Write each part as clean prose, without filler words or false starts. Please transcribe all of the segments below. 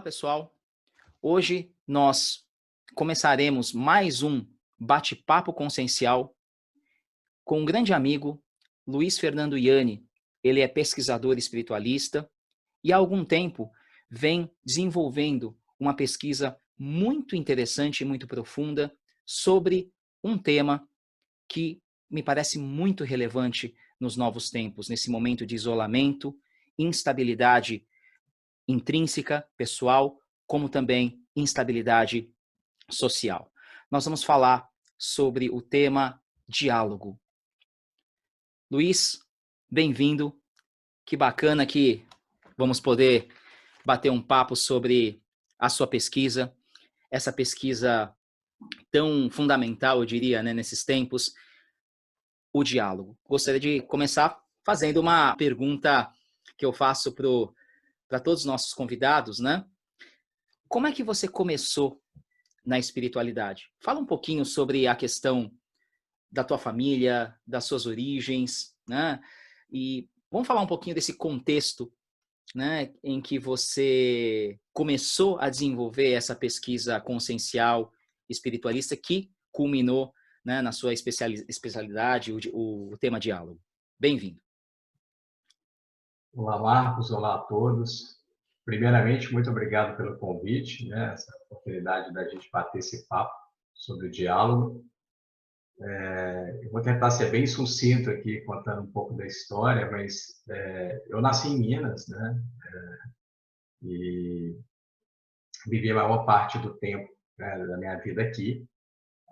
pessoal. Hoje nós começaremos mais um bate-papo consciencial com um grande amigo, Luiz Fernando Ianni. Ele é pesquisador espiritualista e há algum tempo vem desenvolvendo uma pesquisa muito interessante e muito profunda sobre um tema que me parece muito relevante nos novos tempos, nesse momento de isolamento, instabilidade intrínseca, pessoal, como também instabilidade social. Nós vamos falar sobre o tema diálogo. Luiz, bem-vindo. Que bacana que vamos poder bater um papo sobre a sua pesquisa, essa pesquisa tão fundamental, eu diria, né, nesses tempos, o diálogo. Gostaria de começar fazendo uma pergunta que eu faço para todos os nossos convidados, né? Como é que você começou na espiritualidade? Fala um pouquinho sobre a questão da tua família, das suas origens, né? E vamos falar um pouquinho desse contexto, né, em que você começou a desenvolver essa pesquisa consciencial espiritualista que culminou, né, na sua especialidade, o tema diálogo. Bem-vindo. Olá, Marcos. Olá a todos. Primeiramente, muito obrigado pelo convite, né? Essa oportunidade da gente bater esse papo sobre o diálogo. Eu vou tentar ser bem sucinto aqui, contando um pouco da história, mas eu nasci em Minas, né? E vivi a maior parte do tempo, né, da minha vida aqui,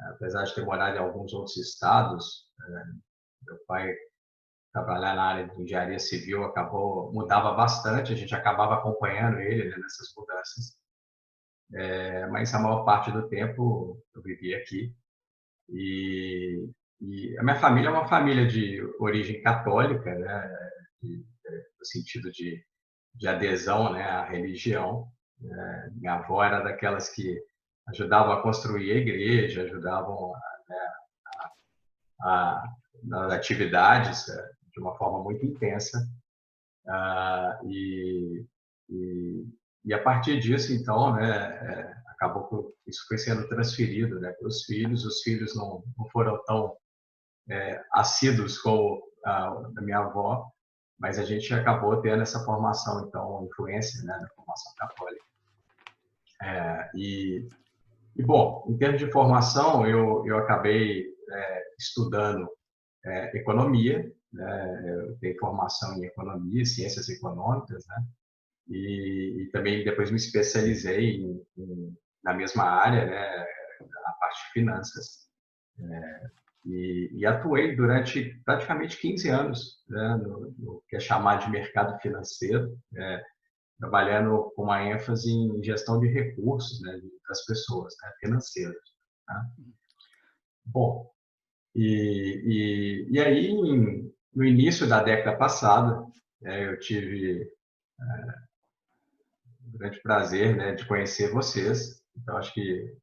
apesar de ter morado em alguns outros estados. Meu pai trabalhar na área de engenharia civil mudava bastante, a gente acabava acompanhando ele, né, nessas mudanças. Mas a maior parte do tempo eu vivi aqui. E a minha família é uma família de origem católica, né, no sentido de adesão, né, à religião. Minha avó era daquelas que ajudavam a construir a igreja, ajudavam nas atividades, de uma forma muito intensa. E, e, e a partir disso, então, né, acabou que isso foi sendo transferido, né, para os filhos. Os filhos não foram tão assíduos como a minha avó, mas a gente acabou tendo essa formação, então, influência, né, da formação católica. Bom, em termos de formação, eu acabei estudando economia, né, eu tenho formação em economia, ciências econômicas, né, e também depois me especializei na mesma área, né, na parte de finanças. E atuei durante praticamente 15 anos, né, no que é chamado de mercado financeiro, né, trabalhando com uma ênfase em gestão de recursos, né, das pessoas, né, financeiros. Tá? Bom, e aí, no início da década passada, eu tive o grande prazer, né, de conhecer vocês. Então, acho que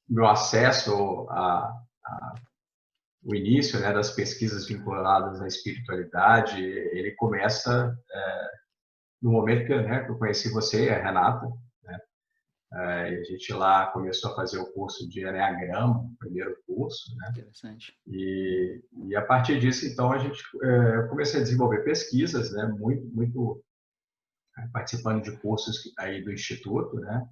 meu acesso o início, né, das pesquisas vinculadas à espiritualidade, ele começa no momento que eu conheci você, a Renata, né? A gente lá começou a fazer o curso de Enneagrama, o primeiro curso, né? Interessante. E a partir disso, então, eu comecei a desenvolver pesquisas, né, muito participando de cursos aí do Instituto, né,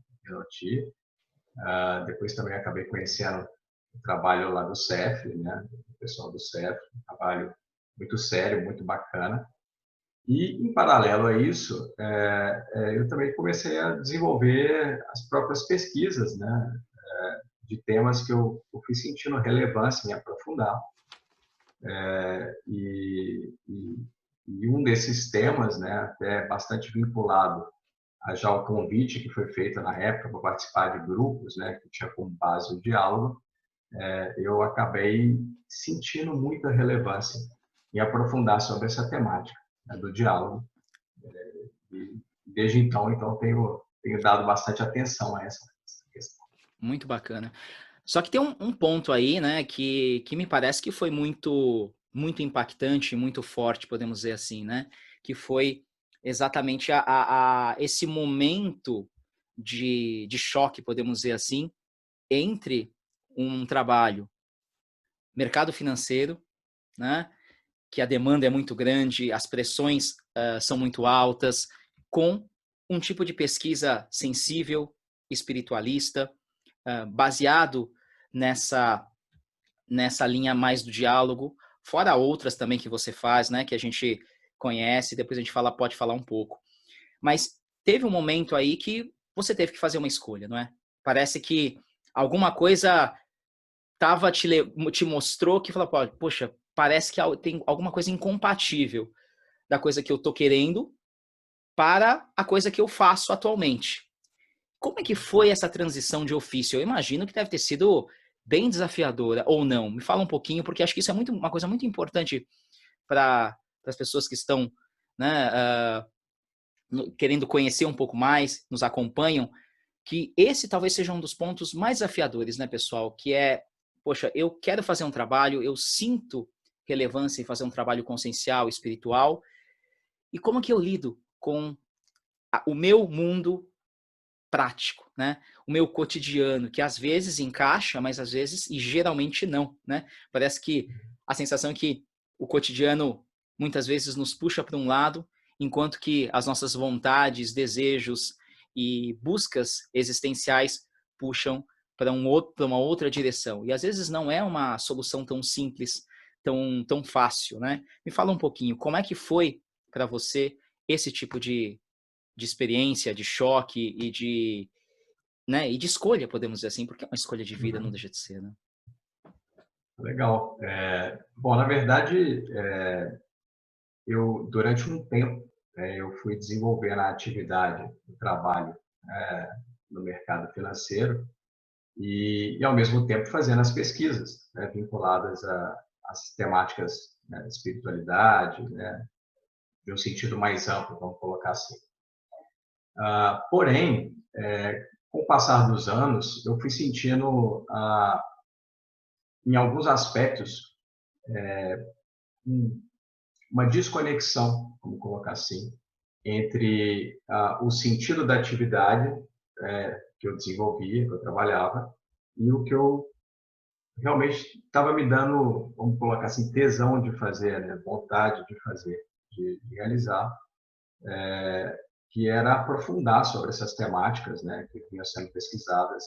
depois também acabei conhecendo o trabalho lá do CEF, né, o pessoal do CEF, um trabalho muito sério, muito bacana. E, em paralelo a isso, eu também comecei a desenvolver as próprias pesquisas, né, de temas que eu fui sentindo relevância em aprofundar. E um desses temas, né, até bastante vinculado a já o convite que foi feito na época para participar de grupos, né, que tinha como base o diálogo, eu acabei sentindo muita relevância em aprofundar sobre essa temática, né, do diálogo. E desde então tenho dado bastante atenção a essa questão. Muito bacana. Só que tem um ponto aí, né, que me parece que foi muito impactante, muito forte, podemos dizer assim, né, que foi exatamente esse momento de choque, podemos dizer assim, entre um trabalho, mercado financeiro, né, que a demanda é muito grande, as pressões são muito altas, com um tipo de pesquisa sensível, espiritualista, baseado nessa, nessa linha mais do diálogo, fora outras também que você faz, né, que a gente conhece, depois a gente pode falar um pouco. Mas teve um momento aí que você teve que fazer uma escolha, não é? Parece que alguma coisa te mostrou que falou, poxa, parece que tem alguma coisa incompatível da coisa que eu tô querendo para a coisa que eu faço atualmente. Como é que foi essa transição de ofício? Eu imagino que deve ter sido bem desafiadora, ou não? Me fala um pouquinho, porque acho que isso é uma coisa muito importante para as pessoas que estão, né, querendo conhecer um pouco mais, nos acompanham, que esse talvez seja um dos pontos mais desafiadores, né, pessoal? Que é, poxa, eu quero fazer um trabalho, eu sinto relevância em fazer um trabalho consciencial, espiritual, e como que eu lido com o meu mundo prático, né? O meu cotidiano, que às vezes encaixa, mas às vezes e geralmente não, né? Parece que a sensação é que o cotidiano muitas vezes nos puxa para um lado, enquanto que as nossas vontades, desejos e buscas existenciais puxam para uma outra direção. E às vezes não é uma solução tão simples, tão fácil, né? Me fala um pouquinho, como é que foi para você esse tipo de experiência, de choque né, e de escolha, podemos dizer assim, porque é uma escolha de vida, não Uhum. deixa de ser, né? Legal. Bom, na verdade, eu durante um tempo eu fui desenvolvendo a atividade do trabalho no mercado financeiro e ao mesmo tempo fazendo as pesquisas, né, vinculadas às temáticas, né, da espiritualidade, né, de um sentido mais amplo, vamos colocar assim. Porém, com o passar dos anos, eu fui sentindo, em alguns aspectos, um, uma desconexão, vamos colocar assim, entre o sentido da atividade que eu desenvolvia, que eu trabalhava, e o que eu realmente estava me dando, vamos colocar assim, tesão de fazer, né? Vontade de fazer, de realizar, que era aprofundar sobre essas temáticas, né, que vinham sendo pesquisadas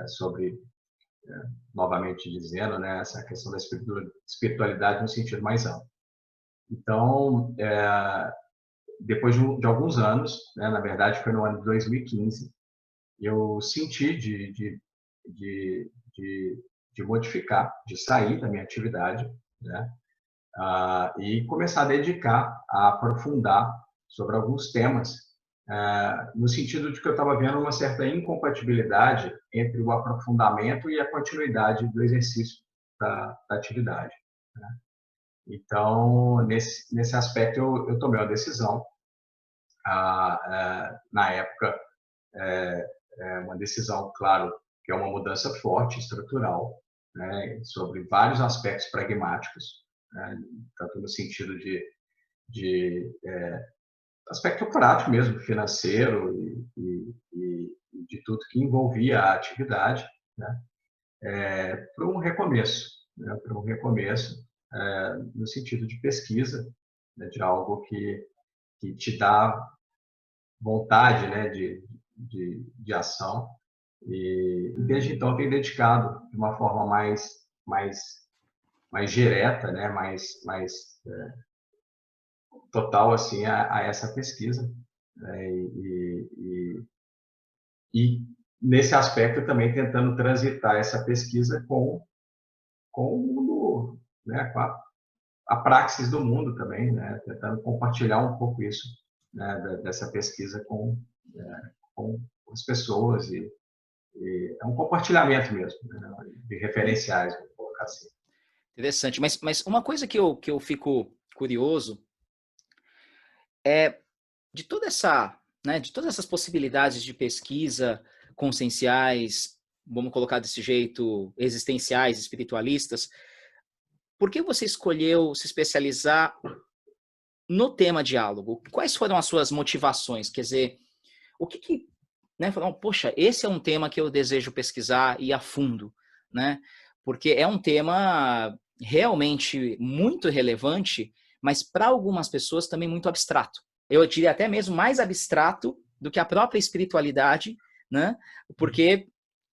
sobre, novamente dizendo, né, essa questão da espiritualidade no sentido mais amplo. Então, depois de alguns anos, né, na verdade foi no ano de 2015, eu senti de, de, de modificar, de sair da minha atividade, né, e começar a dedicar, a aprofundar sobre alguns temas, no sentido de que eu estava vendo uma certa incompatibilidade entre o aprofundamento e a continuidade do exercício da atividade, né? Então, nesse aspecto, eu tomei uma decisão, na época, uma decisão, claro, que é uma mudança forte, estrutural, né, sobre vários aspectos pragmáticos, né, tanto no sentido de aspecto prático mesmo, financeiro e de tudo que envolvia a atividade, né, para um recomeço, né, para um recomeço no sentido de pesquisa, né, de algo que te dá vontade, né, de ação. E desde então tenho dedicado de uma forma mais direta, né, mais total assim a essa pesquisa, né, e nesse aspecto também tentando transitar essa pesquisa com o mundo, né, com a praxis do mundo também, né, tentando compartilhar um pouco isso, né, dessa pesquisa com as pessoas e é um compartilhamento mesmo, né, de referenciais, vou colocar assim. Interessante. Mas uma coisa que eu fico curioso é de toda essa, né, de todas essas possibilidades de pesquisa conscienciais, vamos colocar desse jeito, existenciais, espiritualistas, por que você escolheu se especializar no tema diálogo, quais foram as suas motivações? Quer dizer, o que né, falaram, poxa, esse é um tema que eu desejo pesquisar e a fundo, né? Porque é um tema realmente muito relevante, mas para algumas pessoas também muito abstrato. Eu diria até mesmo mais abstrato do que a própria espiritualidade, né? Porque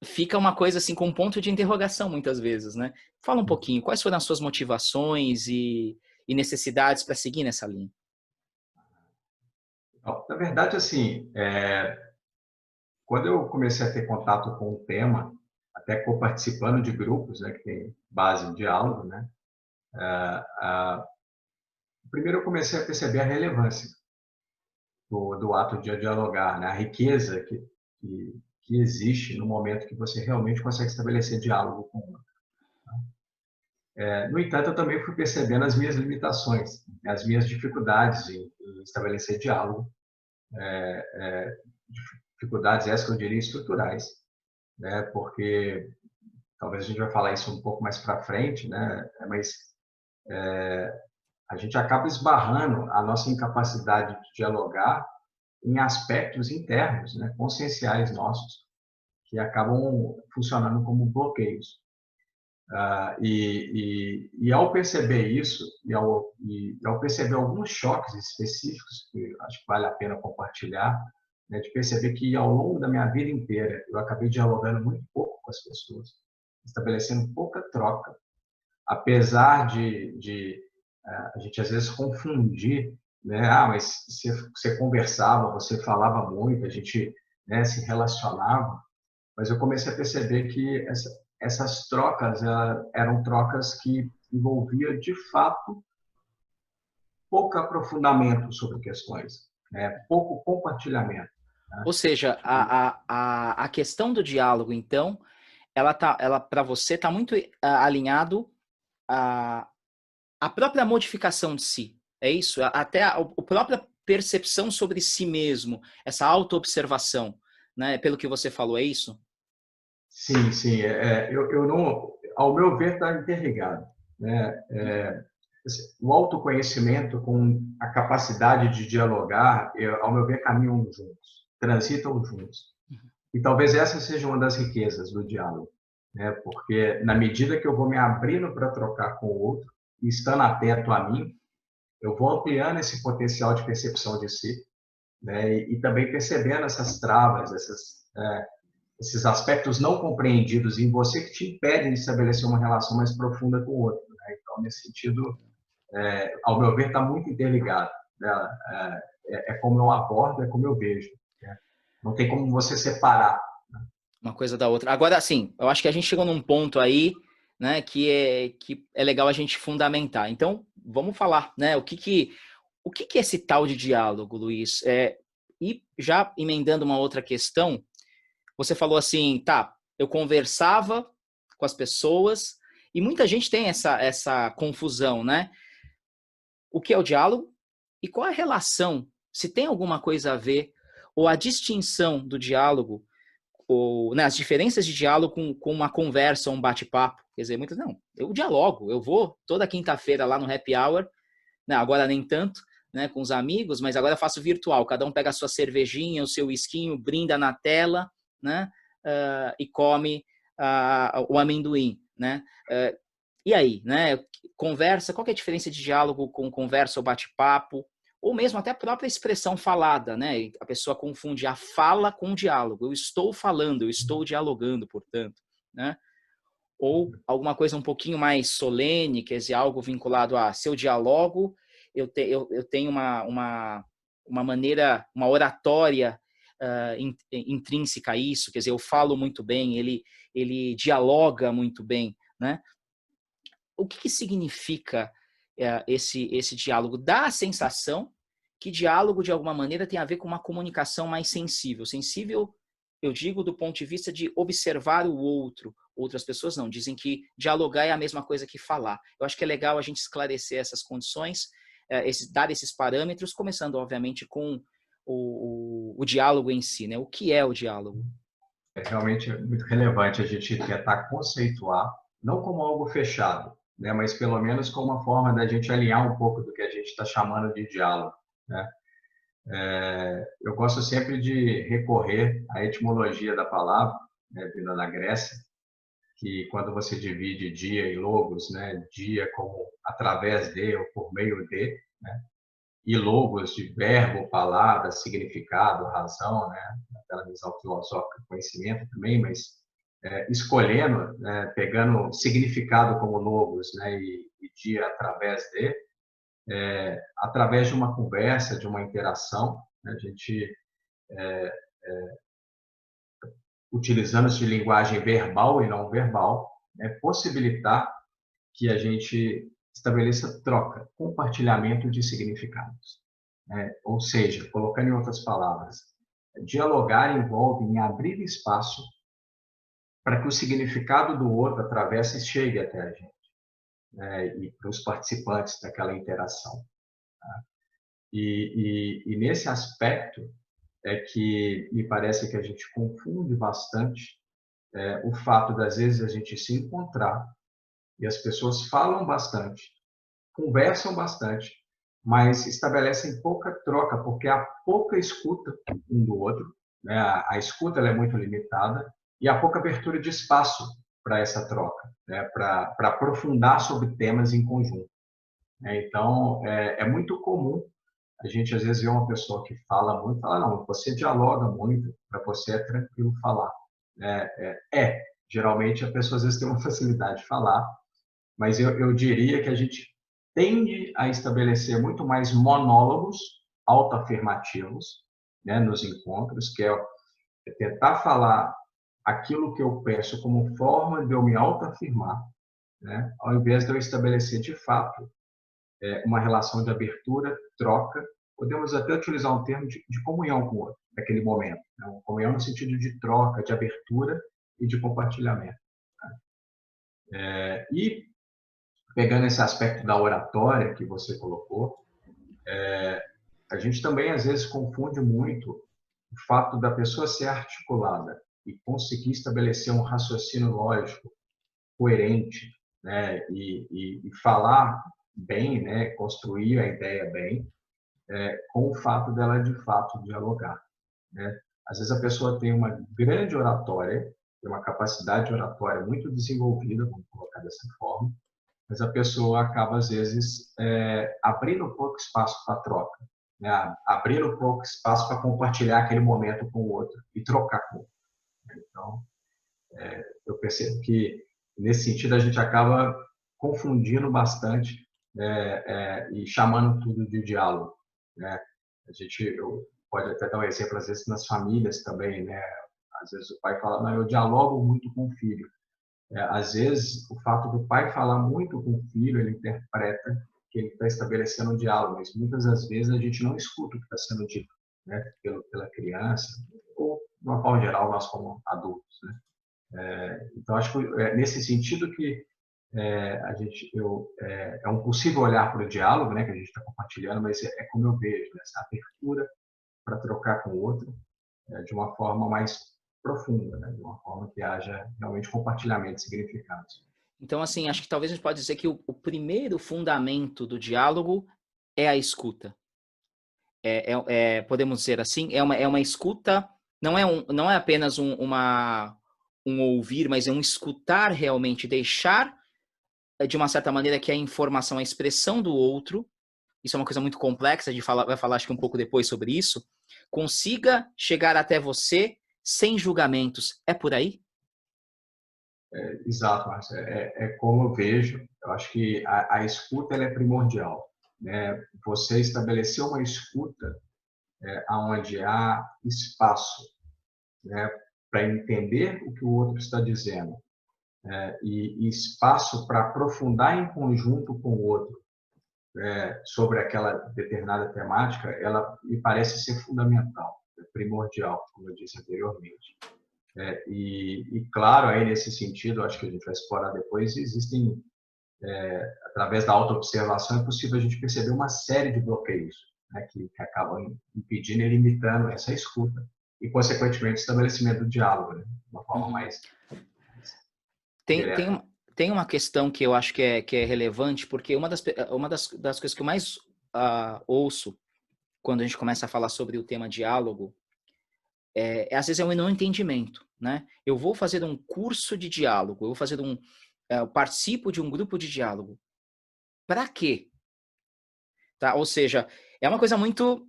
fica uma coisa assim com um ponto de interrogação muitas vezes, né? Fala um pouquinho, quais foram as suas motivações e necessidades para seguir nessa linha? Na verdade, assim, quando eu comecei a ter contato com o tema, até participando de grupos, né, que tem base em diálogo, né, primeiro eu comecei a perceber a relevância do ato de dialogar, né, a riqueza que existe no momento que você realmente consegue estabelecer diálogo com o outro. No entanto, eu também fui percebendo as minhas limitações, as minhas dificuldades em estabelecer diálogo, dificuldades essas que eu diria estruturais, né, porque talvez a gente vai falar isso um pouco mais para frente, né, mas a gente acaba esbarrando a nossa incapacidade de dialogar em aspectos internos, né, conscienciais nossos, que acabam funcionando como bloqueios. Ao perceber isso, ao perceber alguns choques específicos, que acho que vale a pena compartilhar, né, de perceber que ao longo da minha vida inteira eu acabei dialogando muito pouco com as pessoas, estabelecendo pouca troca, apesar de a gente às vezes confundir, né? Mas você conversava, você falava muito, a gente, né, se relacionava, mas eu comecei a perceber que essas trocas eram trocas que envolvia de fato pouco aprofundamento sobre questões, né? Pouco compartilhamento. Né? Ou seja, a questão do diálogo, então, ela para você está muito alinhado à, à própria modificação de si. É isso? Até a própria percepção sobre si mesmo, essa autoobservação, né? Pelo que você falou, é isso? Sim, sim. Eu não, ao meu ver, está interligado, né? O autoconhecimento com a capacidade de dialogar, ao meu ver, caminham juntos, transitam juntos. E talvez essa seja uma das riquezas do diálogo, né? Porque na medida que eu vou me abrindo para trocar com o outro e estando atento a mim, eu vou ampliando esse potencial de percepção de si, né? E também percebendo essas travas, esses aspectos não compreendidos em você que te impedem de estabelecer uma relação mais profunda com o outro. Né? Então, nesse sentido, ao meu ver, está muito interligado. Né? É como eu abordo, é como eu vejo. Né? Não tem como você separar. Uma coisa da outra. Agora, assim, eu acho que a gente chegou num ponto aí, né, que é legal a gente fundamentar. Então, vamos falar, né, o que é esse tal de diálogo, Luiz? E já emendando uma outra questão, você falou assim, tá, eu conversava com as pessoas e muita gente tem essa confusão, né? O que é o diálogo e qual é a relação, se tem alguma coisa a ver, ou a distinção do diálogo ou, né, as diferenças de diálogo com uma conversa, um bate-papo. Quer dizer, muitas, não, eu dialogo, eu vou toda quinta-feira lá no happy hour, né, agora nem tanto, né, com os amigos, mas agora eu faço virtual, cada um pega a sua cervejinha, o seu whiskinho, brinda na tela, né, e come o amendoim, né, e aí, né, conversa, qual que é a diferença de diálogo com conversa ou bate-papo, ou mesmo até a própria expressão falada, né? A pessoa confunde a fala com o diálogo. Eu estou falando, eu estou dialogando, portanto, né? Ou alguma coisa um pouquinho mais solene, quer dizer, algo vinculado a se eu dialogo, eu tenho uma maneira, uma oratória intrínseca a isso, quer dizer, eu falo muito bem, ele dialoga muito bem, né? O que significa esse diálogo? Dá a sensação que diálogo, de alguma maneira, tem a ver com uma comunicação mais sensível. Sensível, eu digo, do ponto de vista de observar o outro. Outras pessoas não, dizem que dialogar é a mesma coisa que falar. Eu acho que é legal a gente esclarecer essas condições, dar esses parâmetros, começando, obviamente, com o diálogo em si. Né? O que é o diálogo? É realmente muito relevante a gente tentar conceituar, não como algo fechado, né? Mas pelo menos com uma forma da gente alinhar um pouco do que a gente está chamando de diálogo, né? Eu gosto sempre de recorrer à etimologia da palavra, né, vinda da Grécia, que quando você divide dia em logos, né, dia como através de ou por meio de, né, e logos de verbo, palavra, significado, razão, né, aquela visão filosófica, conhecimento também, mas escolhendo, né, pegando significado como logos, né, e dia através de uma conversa, de uma interação, né, a gente utilizando-se de linguagem verbal e não verbal, né, possibilitar que a gente estabeleça troca, compartilhamento de significados, né? Ou seja, colocando em outras palavras, dialogar envolve em abrir espaço para que o significado do outro atravesse e chegue até a gente, né? E para os participantes daquela interação. Tá? E nesse aspecto é que me parece que a gente confunde bastante o fato das vezes a gente se encontrar e as pessoas falam bastante, conversam bastante, mas estabelecem pouca troca, porque há pouca escuta um do outro, né? A escuta ela é muito limitada e há pouca abertura de espaço para essa troca, né? Para aprofundar sobre temas em conjunto, né? Então, é muito comum a gente às vezes vê uma pessoa que fala muito, fala, não, você dialoga muito, para você é tranquilo falar. Geralmente a pessoa às vezes tem uma facilidade de falar, mas eu diria que a gente tende a estabelecer muito mais monólogos autoafirmativos, né, nos encontros, que é tentar falar aquilo que eu penso como forma de eu me autoafirmar, né, ao invés de eu estabelecer de fato uma relação de abertura, troca. Podemos até utilizar um termo de comunhão com o outro, naquele momento. Né? Uma comunhão no sentido de troca, de abertura e de compartilhamento. E pegando esse aspecto da oratória que você colocou, a gente também às vezes confunde muito o fato da pessoa ser articulada e conseguir estabelecer um raciocínio lógico, coerente, né, e falar bem, né, construir a ideia bem, com o fato dela de fato dialogar, né? Às vezes a pessoa tem uma grande oratória, tem uma capacidade oratória muito desenvolvida, vamos colocar dessa forma, mas a pessoa acaba, às vezes, abrindo pouco espaço para troca, né? Abrindo pouco espaço para compartilhar aquele momento com o outro e trocar com o outro. Então, eu percebo que, nesse sentido, a gente acaba confundindo bastante e chamando tudo de diálogo, né? A gente pode até dar um exemplo, às vezes, nas famílias também, né? Às vezes o pai fala, não, eu dialogo muito com o filho. Às vezes, o fato do pai falar muito com o filho, ele interpreta que ele está estabelecendo um diálogo, mas muitas das vezes a gente não escuta o que está sendo dito, né, pela criança, ou, de uma forma geral, nós como adultos, né? Então, acho que nesse sentido que é um possível olhar para o diálogo, né, que a gente está compartilhando, mas é como eu vejo, né, essa abertura para trocar com o outro de uma forma mais profunda, né, de uma forma que haja realmente compartilhamento de significados. Então, assim, acho que talvez a gente pode dizer que o primeiro fundamento do diálogo é a escuta. Podemos dizer assim, é uma escuta, não é apenas um ouvir, mas é um escutar realmente, deixar, de uma certa maneira, que a informação, a expressão do outro, isso é uma coisa muito complexa, a gente vai falar acho que um pouco depois sobre isso, consiga chegar até você sem julgamentos. É por aí? Exato, Márcio. Como eu vejo, eu acho que a escuta ela é primordial, né? Você estabeleceu uma escuta onde há espaço, né, para entender o que o outro está dizendo, e espaço para aprofundar em conjunto com o outro sobre aquela determinada temática, ela me parece ser fundamental, primordial, como eu disse anteriormente. Claro, aí nesse sentido, acho que a gente vai explorar depois, existem, através da autoobservação, é possível a gente perceber uma série de bloqueios, né, que acabam impedindo e limitando essa escuta e, consequentemente, o estabelecimento do diálogo, né, de uma forma Uhum. mais Tem, tem, direta. tem uma questão que eu acho que é relevante, porque das coisas que eu mais ouço quando a gente começa a falar sobre o tema diálogo, às vezes é um não entendimento, né? Eu vou fazer um curso de diálogo, eu vou fazer eu participo de um grupo de diálogo. Para quê? Tá? Ou seja, é uma coisa muito,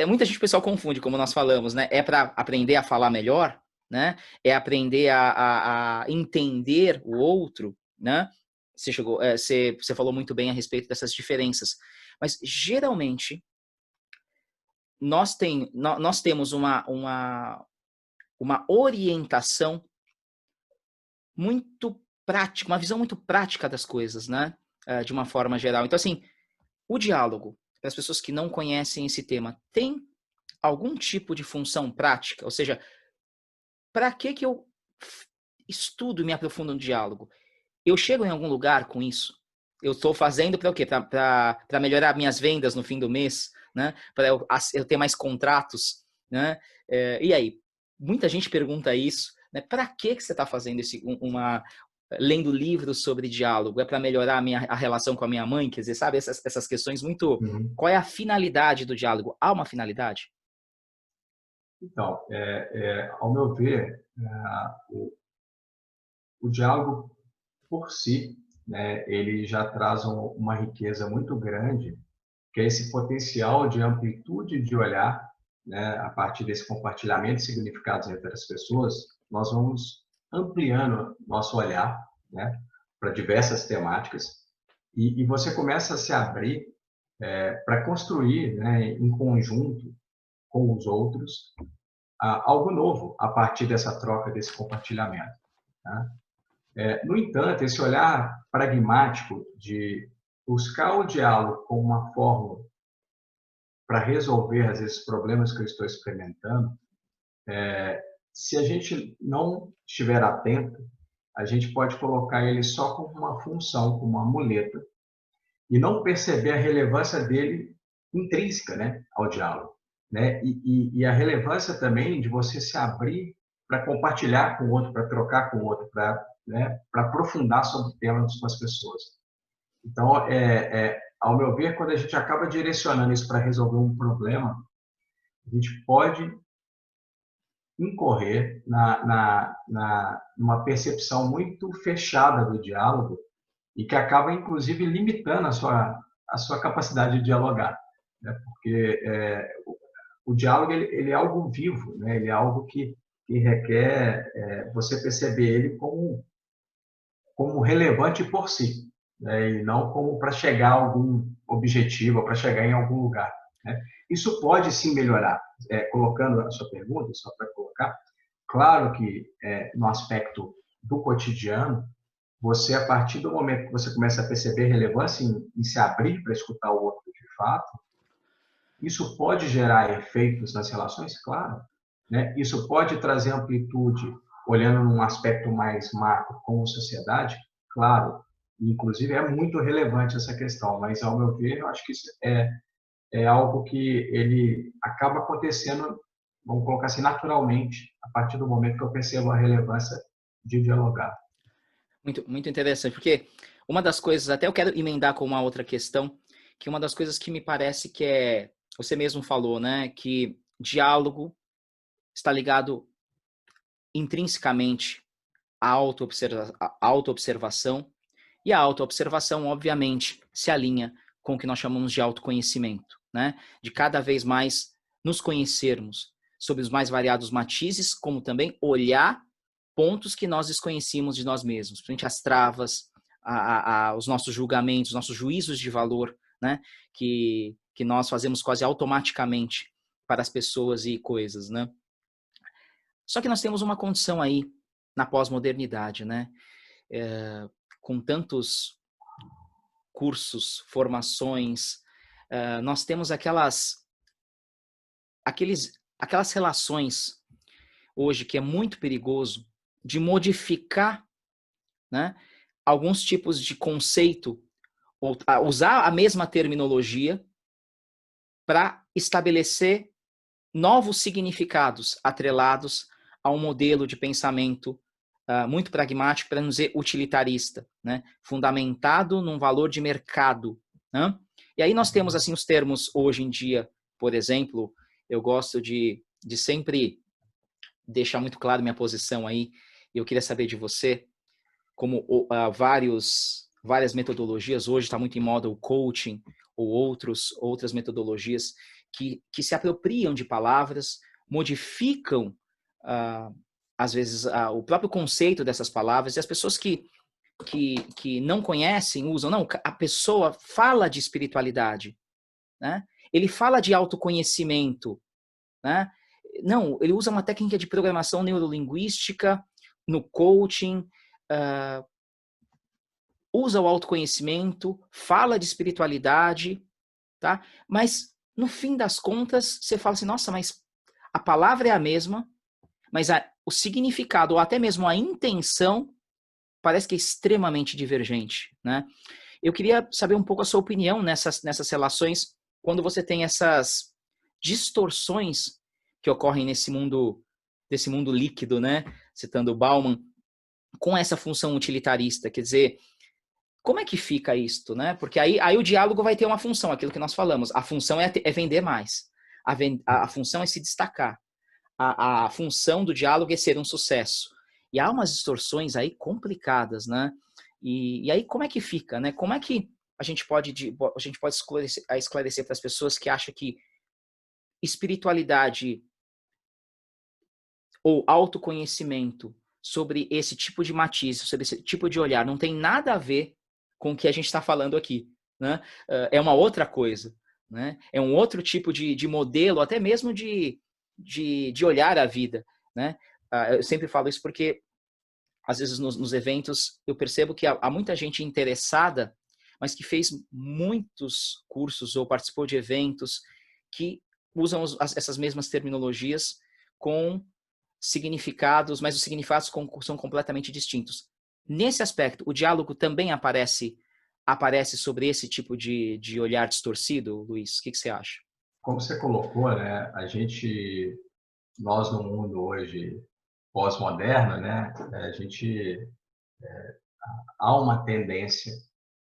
muita gente, o pessoal confunde, como nós falamos, né? É para aprender a falar melhor, né? É aprender a entender o outro, né? Você falou muito bem a respeito dessas diferenças, mas geralmente nós temos uma orientação muito prática, uma visão muito prática das coisas, né? De uma forma geral. Então, assim, o diálogo, para as pessoas que não conhecem esse tema, tem algum tipo de função prática? Ou seja, para que eu estudo e me aprofundo no diálogo? Eu chego em algum lugar com isso? Eu estou fazendo para o quê? Para melhorar minhas vendas no fim do mês, né? Para eu ter mais contratos, né? E aí? Muita gente pergunta isso, né? Para que você está fazendo lendo livros sobre diálogo? É para melhorar a relação com a minha mãe? Quer dizer, sabe, essas questões muito... Uhum. Qual é a finalidade do diálogo? Há uma finalidade? Então, ao meu ver, o diálogo por si, né, ele já traz uma riqueza muito grande, que é esse potencial de amplitude de olhar, né, a partir desse compartilhamento de significados entre as pessoas, nós vamos ampliando nosso olhar, né, para diversas temáticas, e você começa a se abrir para construir, né, em conjunto com os outros, algo novo a partir dessa troca, desse compartilhamento. Né? No entanto, esse olhar pragmático de buscar o diálogo como uma fórmula para resolver, às vezes, problemas que eu estou experimentando, se a gente não estiver atento, a gente pode colocar ele só como uma função, como uma muleta, e não perceber a relevância dele intrínseca, né, ao diálogo. Né? E a relevância também de você se abrir para compartilhar com o outro, para trocar com o outro, para aprofundar sobre temas com as pessoas. Então, ao meu ver, quando a gente acaba direcionando isso para resolver um problema, a gente pode incorrer numa percepção muito fechada do diálogo e que acaba, inclusive, limitando a sua capacidade de dialogar. Né? Porque o diálogo ele é algo vivo, né? Ele é algo que requer você perceber ele como relevante por si, né? E não como para chegar a algum objetivo, para chegar em algum lugar. Né? Isso pode sim melhorar. Colocando a sua pergunta, só para colocar, claro que no aspecto do cotidiano, você, a partir do momento que você começa a perceber relevância em se abrir para escutar o outro de fato, isso pode gerar efeitos nas relações? Claro. Né? Isso pode trazer amplitude, olhando num aspecto mais macro, como sociedade? Claro. Inclusive, é muito relevante essa questão, mas, ao meu ver, eu acho que isso é algo que ele acaba acontecendo, vamos colocar assim, naturalmente, a partir do momento que eu percebo a relevância de dialogar. Muito, muito interessante, porque uma das coisas, até eu quero emendar com uma outra questão, que uma das coisas que me parece que você mesmo falou, né, que diálogo está ligado intrinsecamente à autoobservação, e a autoobservação, obviamente, se alinha com o que nós chamamos de autoconhecimento, né, de cada vez mais nos conhecermos sobre os mais variados matizes, como também olhar pontos que nós desconhecíamos de nós mesmos, principalmente as travas, os nossos julgamentos, os nossos juízos de valor, né, que nós fazemos quase automaticamente para as pessoas e coisas, né? Só que nós temos uma condição aí na pós-modernidade, né? Com tantos cursos, formações, nós temos aquelas relações hoje que é muito perigoso de modificar, né, alguns tipos de conceito, ou usar a mesma terminologia para estabelecer novos significados atrelados a um modelo de pensamento muito pragmático, para não dizer utilitarista, né? Fundamentado num valor de mercado, né? E aí nós temos assim os termos hoje em dia, por exemplo, eu gosto de sempre deixar muito claro minha posição aí, e eu queria saber de você, como várias metodologias, hoje está muito em moda o coaching ou outras metodologias que se apropriam de palavras, modificam, às vezes, o próprio conceito dessas palavras, e as pessoas que não conhecem, usam, não, a pessoa fala de espiritualidade, né? Ele fala de autoconhecimento, né? Não, ele usa uma técnica de programação neurolinguística no coaching, uh, usa o autoconhecimento, fala de espiritualidade, tá? Mas, no fim das contas, você fala assim, nossa, mas a palavra é a mesma, mas o significado, ou até mesmo a intenção, parece que é extremamente divergente, né? Eu queria saber um pouco a sua opinião nessas relações, quando você tem essas distorções que ocorrem desse mundo líquido, né? Citando Bauman, com essa função utilitarista, quer dizer, como é que fica isto, né? Porque aí o diálogo vai ter uma função, aquilo que nós falamos. A função é vender mais. A função é se destacar. A função do diálogo é ser um sucesso. E há umas distorções aí complicadas, né? E aí como é que fica, né? Como é que a gente pode esclarecer para as pessoas que acham que espiritualidade ou autoconhecimento sobre esse tipo de matiz, sobre esse tipo de olhar, não tem nada a ver com o que a gente está falando aqui, né? É uma outra coisa, né? É um outro tipo de modelo, até mesmo de olhar a vida, né? Eu sempre falo isso porque, às vezes, nos eventos, eu percebo que há muita gente interessada, mas que fez muitos cursos ou participou de eventos que usam essas mesmas terminologias com significados, mas os significados são completamente distintos. Nesse aspecto, o diálogo também aparece sobre esse tipo de olhar distorcido, Luiz? O que você acha? Como você colocou, né, nós no mundo hoje pós-moderno, né, há uma tendência,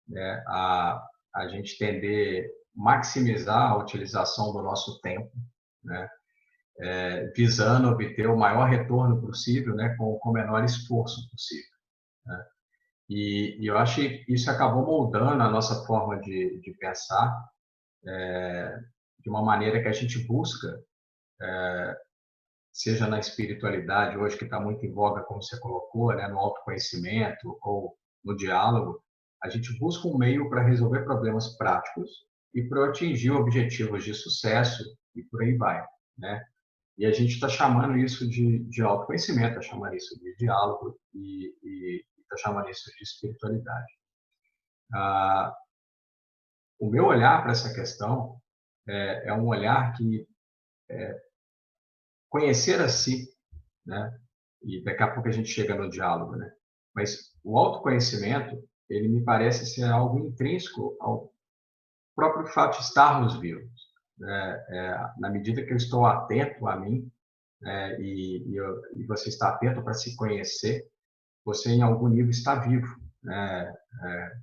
né, a gente tender maximizar a utilização do nosso tempo, né, visando obter o maior retorno possível, né, com o menor esforço possível, né? E eu acho que isso acabou moldando a nossa forma de pensar, de uma maneira que a gente busca, seja na espiritualidade, hoje que está muito em voga, como você colocou, né, no autoconhecimento ou no diálogo, a gente busca um meio para resolver problemas práticos e para atingir objetivos de sucesso e por aí vai, né? E a gente está chamando isso de autoconhecimento, está chamando isso de diálogo e está chamando isso de espiritualidade. Ah, o meu olhar para essa questão é um olhar que conhecer a si, né? E daqui a pouco a gente chega no diálogo, né? Mas o autoconhecimento, ele me parece ser algo intrínseco ao próprio fato de estarmos vivos, né? Na medida que eu estou atento a mim, né? E você está atento para se conhecer, você em algum nível está vivo, né?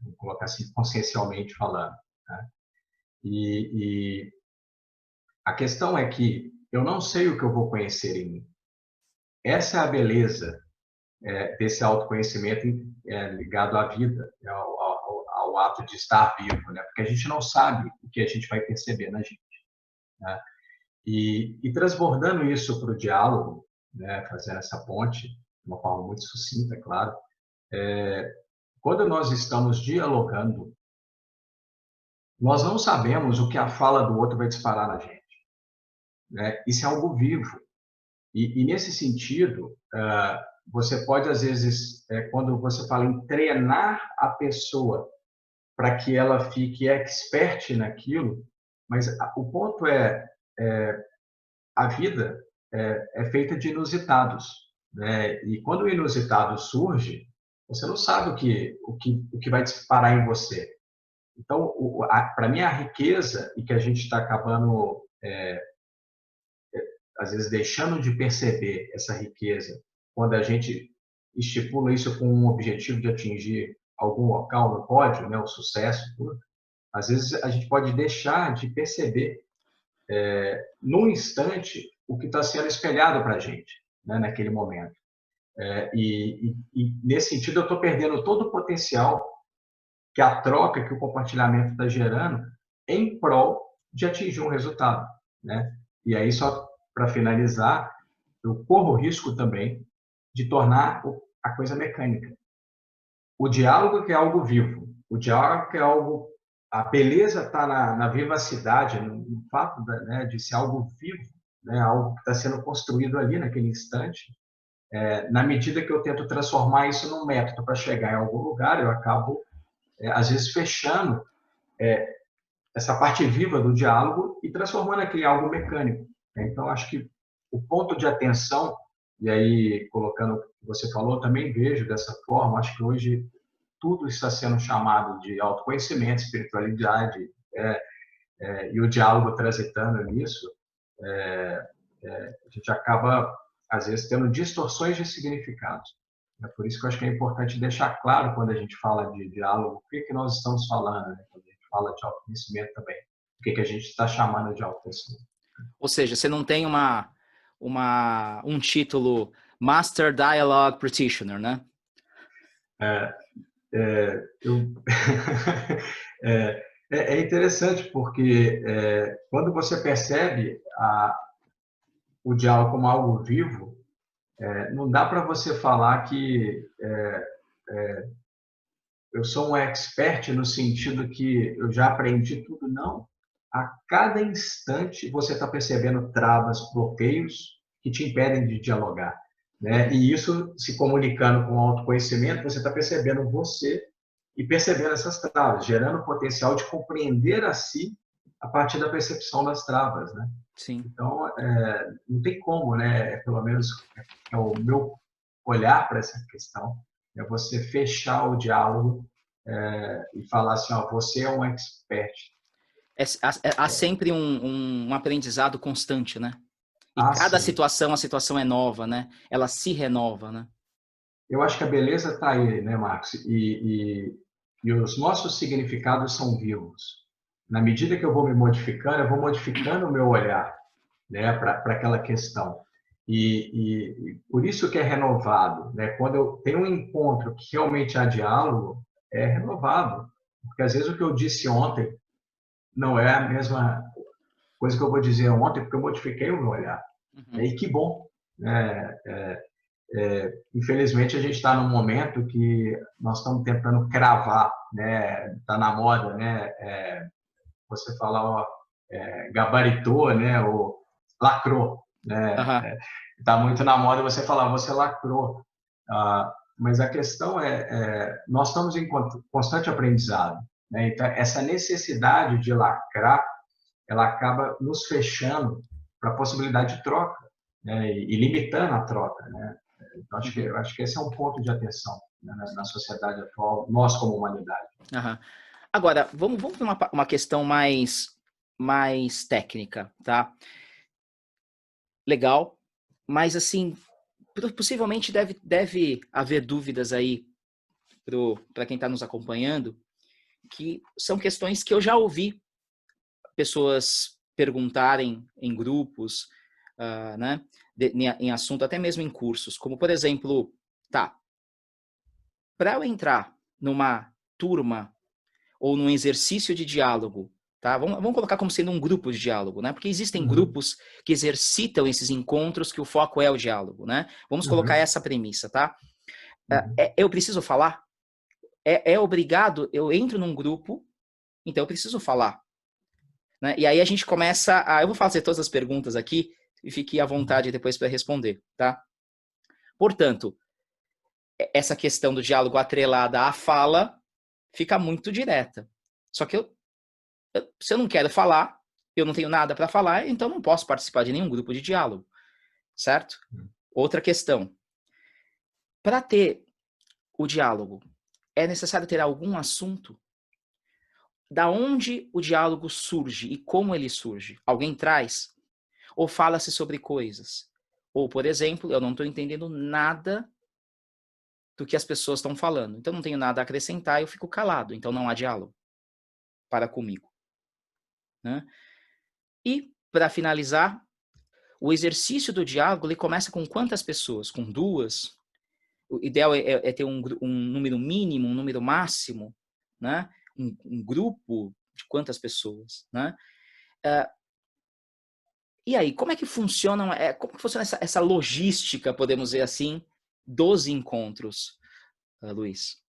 Vou colocar assim, consciencialmente falando, né? E a questão é que eu não sei o que eu vou conhecer em mim. Essa é a beleza desse autoconhecimento ligado à vida, né, ao ato de estar vivo, né? Porque a gente não sabe o que a gente vai perceber na gente, né? E transbordando isso para o diálogo, né, fazendo essa ponte de uma forma muito sucinta, claro, quando nós estamos dialogando, nós não sabemos o que a fala do outro vai disparar na gente, né? Isso é algo vivo. E nesse sentido, você pode, às vezes, quando você fala em treinar a pessoa para que ela fique expert naquilo, mas o ponto a vida é feita de inusitados, né? E quando o inusitado surge, você não sabe o que vai disparar em você. Então, para mim, a riqueza, e que a gente está acabando, às vezes, deixando de perceber essa riqueza, quando a gente estipula isso com um objetivo de atingir algum local no pódio, né, o sucesso, tudo, às vezes a gente pode deixar de perceber, num instante, o que está sendo espelhado para a gente, né, naquele momento. E nesse sentido, eu estou perdendo todo o potencial que a troca, que o compartilhamento está gerando em prol de atingir um resultado, né? E aí, só para finalizar, eu corro o risco também de tornar a coisa mecânica. O diálogo que é algo vivo, o diálogo que é algo... A beleza está na vivacidade, no fato né, de ser algo vivo, né, algo que está sendo construído ali naquele instante. Na medida que eu tento transformar isso num método para chegar em algum lugar, eu acabo, às vezes, fechando essa parte viva do diálogo e transformando aquilo em algo mecânico. Então, acho que o ponto de atenção, e aí, colocando o que você falou, também vejo dessa forma, acho que hoje tudo está sendo chamado de autoconhecimento, espiritualidade, e o diálogo transitando nisso, a gente acaba, às vezes, tendo distorções de significados. É por isso que eu acho que é importante deixar claro, quando a gente fala de diálogo, o que nós estamos falando, né? Quando a gente fala de autoconhecimento também, o que a gente está chamando de autoconhecimento. Ou seja, você não tem um título Master Dialogue Practitioner, né? Eu... é interessante, porque quando você percebe o diálogo como algo vivo, não dá para você falar que eu sou um expert no sentido que eu já aprendi tudo. Não. A cada instante você está percebendo travas, bloqueios que te impedem de dialogar, né? E isso, se comunicando com o autoconhecimento, você está percebendo você e percebendo essas travas, gerando o potencial de compreender a si a partir da percepção das travas, né? Sim. Então, não tem como, né? Pelo menos é o meu olhar para essa questão, é você fechar o diálogo e falar assim, ó, você é um expert. Há sempre um aprendizado constante, né? E Ah, cada sim. situação, a situação é nova, né? Ela se renova, né? Eu acho que a beleza está aí, né, Marcos? E os nossos significados são vivos. Na medida que eu vou me modificando, eu vou modificando o meu olhar, né, para aquela questão. E por isso que é renovado, né? Quando eu tenho um encontro que realmente há diálogo, é renovado. Porque às vezes o que eu disse ontem não é a mesma coisa que eu vou dizer ontem, porque eu modifiquei o meu olhar. Uhum. E que bom, né? Infelizmente, a gente está num momento que nós estamos tentando cravar, né? Está na moda, né? Você falar, ó, gabaritou, né? Ou lacrou, né? Aham. Está muito na moda você falar, você lacrou. Mas a questão nós estamos em constante aprendizado, né? Então, essa necessidade de lacrar, ela acaba nos fechando para a possibilidade de troca, né? E limitando a troca, né? Então, Uhum. acho que esse é um ponto de atenção, né, na sociedade atual, nós como humanidade. Aham. Agora, vamos para uma questão mais técnica, tá? Legal, mas assim, possivelmente deve haver dúvidas aí para quem está nos acompanhando, que são questões que eu já ouvi pessoas perguntarem em grupos, né, em assunto, até mesmo em cursos, como por exemplo, tá, para eu entrar numa turma ou num exercício de diálogo, tá? Vamos colocar como sendo um grupo de diálogo, né? Porque existem Uhum, grupos que exercitam esses encontros que o foco é o diálogo, né? Vamos colocar uhum, essa premissa, tá? uhum, Eu preciso falar? É obrigado? Eu entro num grupo, então eu preciso falar, né? E aí a gente começa eu vou fazer todas as perguntas aqui e fique à uhum. vontade depois para responder, tá? Portanto, essa questão do diálogo atrelada à fala fica muito direta. Só que se eu não quero falar, eu não tenho nada para falar, então não posso participar de nenhum grupo de diálogo, certo? Outra questão. Para ter o diálogo, é necessário ter algum assunto? Da onde o diálogo surge e como ele surge? Alguém traz? Ou fala-se sobre coisas? Ou, por exemplo, eu não estou entendendo nada do que as pessoas estão falando. Então, não tenho nada a acrescentar, eu fico calado. Então, não há diálogo para comigo, né? E, para finalizar, o exercício do diálogo ele começa com quantas pessoas? Com duas? O ideal é ter um número mínimo, um número máximo, né? Um grupo de quantas pessoas, né? E aí, como que funciona essa logística, podemos dizer assim, dos encontros, Luiz?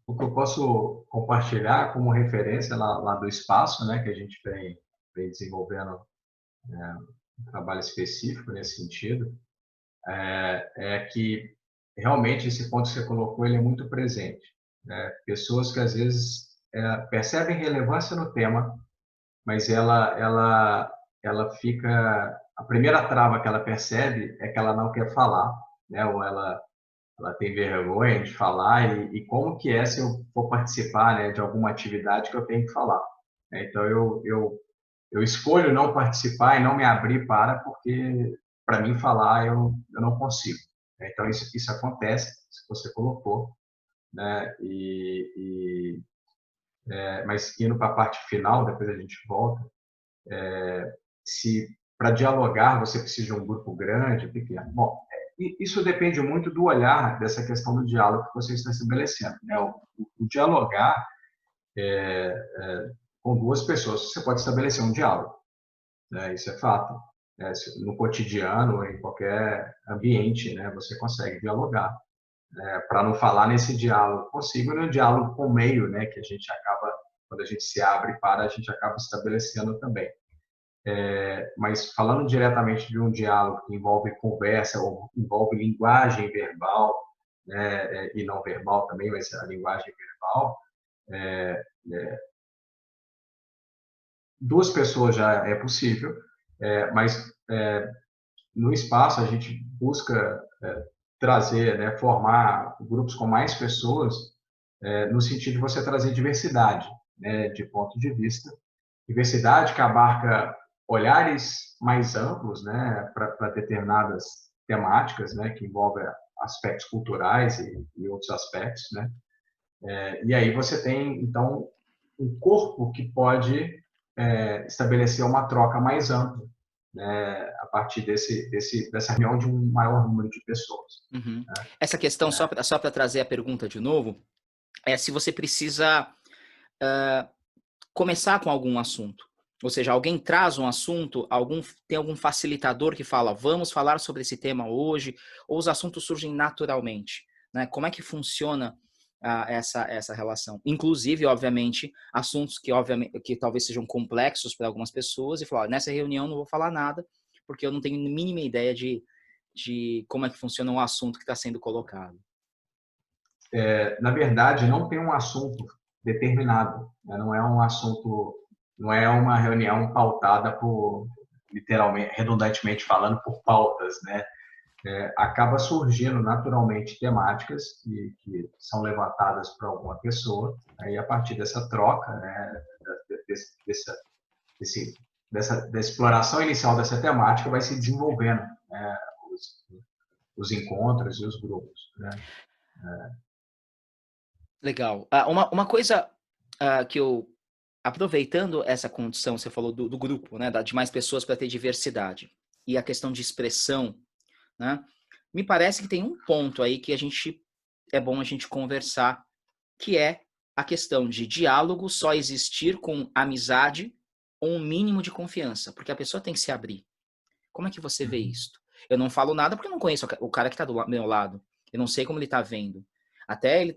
O que eu posso compartilhar como referência lá do espaço, né, que a gente vem desenvolvendo um trabalho específico nesse sentido, é que realmente esse ponto que você colocou ele é muito presente, né? Pessoas que às vezes percebem relevância no tema, mas ela fica a primeira trava que ela percebe é que ela não quer falar, né? Ou ela tem vergonha de falar e como que é se eu for participar, né, de alguma atividade que eu tenho que falar. Então eu escolho não participar e não me abrir porque para mim falar eu não consigo. Então isso acontece, isso que você colocou, né? Mas indo para a parte final, depois a gente volta. Se para dialogar você precisa de um grupo grande, pequeno. Bom, isso depende muito do olhar dessa questão do diálogo que você está estabelecendo, né? O dialogar com duas pessoas, você pode estabelecer um diálogo, né? Isso é fato. No cotidiano, em qualquer ambiente, né? Você consegue dialogar. Para não falar nesse diálogo consigo, no diálogo com o meio, né? Que a gente acaba, quando a gente se abre a gente acaba estabelecendo também. Mas falando diretamente de um diálogo que envolve conversa ou envolve linguagem verbal, né, e não verbal também, mas a linguagem verbal, duas pessoas já é possível, mas no espaço a gente busca trazer, né, formar grupos com mais pessoas, no sentido de você trazer diversidade, né, de ponto de vista, diversidade que abarca olhares mais amplos, né, para determinadas temáticas, né, que envolvem aspectos culturais e outros aspectos, né. E aí você tem então um corpo que pode estabelecer uma troca mais ampla, né, a partir dessa reunião de um maior número de pessoas. Uhum. Né? Essa questão, só para trazer a pergunta de novo, é se você precisa começar com algum assunto. Ou seja, alguém traz um assunto, tem algum facilitador que fala, vamos falar sobre esse tema hoje, ou os assuntos surgem naturalmente, né? Como é que funciona essa relação? Inclusive, obviamente, assuntos que talvez sejam complexos para algumas pessoas, e falar, nessa reunião não vou falar nada, porque eu não tenho a mínima ideia de como é que funciona um assunto que está sendo colocado. Na verdade, não tem um assunto determinado, né? Não é um assunto, não é uma reunião pautada por, literalmente, redundantemente falando, por pautas, né? Acaba surgindo naturalmente temáticas que são levantadas por alguma pessoa, aí a partir dessa troca, né, desse, da exploração inicial dessa temática, vai se desenvolvendo, né, os encontros e os grupos, né? Legal. Uma coisa que eu, aproveitando essa condição, você falou do grupo, né, de mais pessoas para ter diversidade, e a questão de expressão, né, me parece que tem um ponto aí que é bom a gente conversar, que é a questão de diálogo só existir com amizade ou um mínimo de confiança, porque a pessoa tem que se abrir. Como é que você vê isto? Eu não falo nada porque eu não conheço o cara que está do meu lado. Eu não sei como ele está vendo.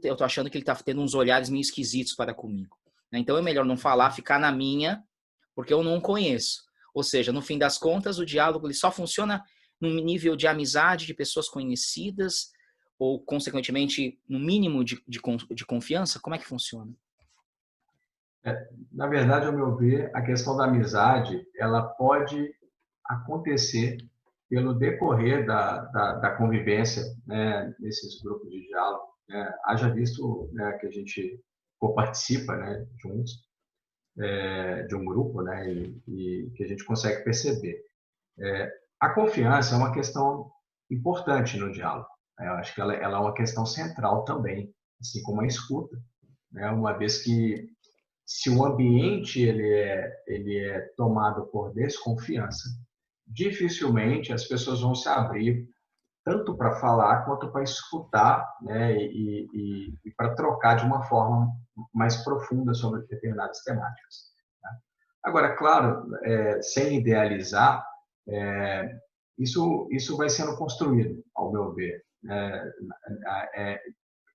Eu tô achando que ele está tendo uns olhares meio esquisitos para comigo. Né? Então é melhor não falar, ficar na minha, porque eu não conheço. Ou seja, no fim das contas, o diálogo ele só funciona num nível de amizade de pessoas conhecidas ou, consequentemente, no mínimo de confiança. Como é que funciona? Na verdade, ao meu ver, a questão da amizade, ela pode acontecer pelo decorrer da convivência, né, nesses grupos de diálogo, né? Haja visto, né, que a gente participa, né, juntos, de um grupo, né, e que a gente consegue perceber. A confiança é uma questão importante no diálogo. Eu acho que ela é uma questão central também, assim como a escuta, né? Uma vez que se o ambiente ele é tomado por desconfiança, dificilmente as pessoas vão se abrir tanto para falar quanto para escutar, né, e para trocar de uma forma mais profunda sobre determinadas temáticas. Né? Agora, claro, sem idealizar, é, isso vai sendo construído, ao meu ver.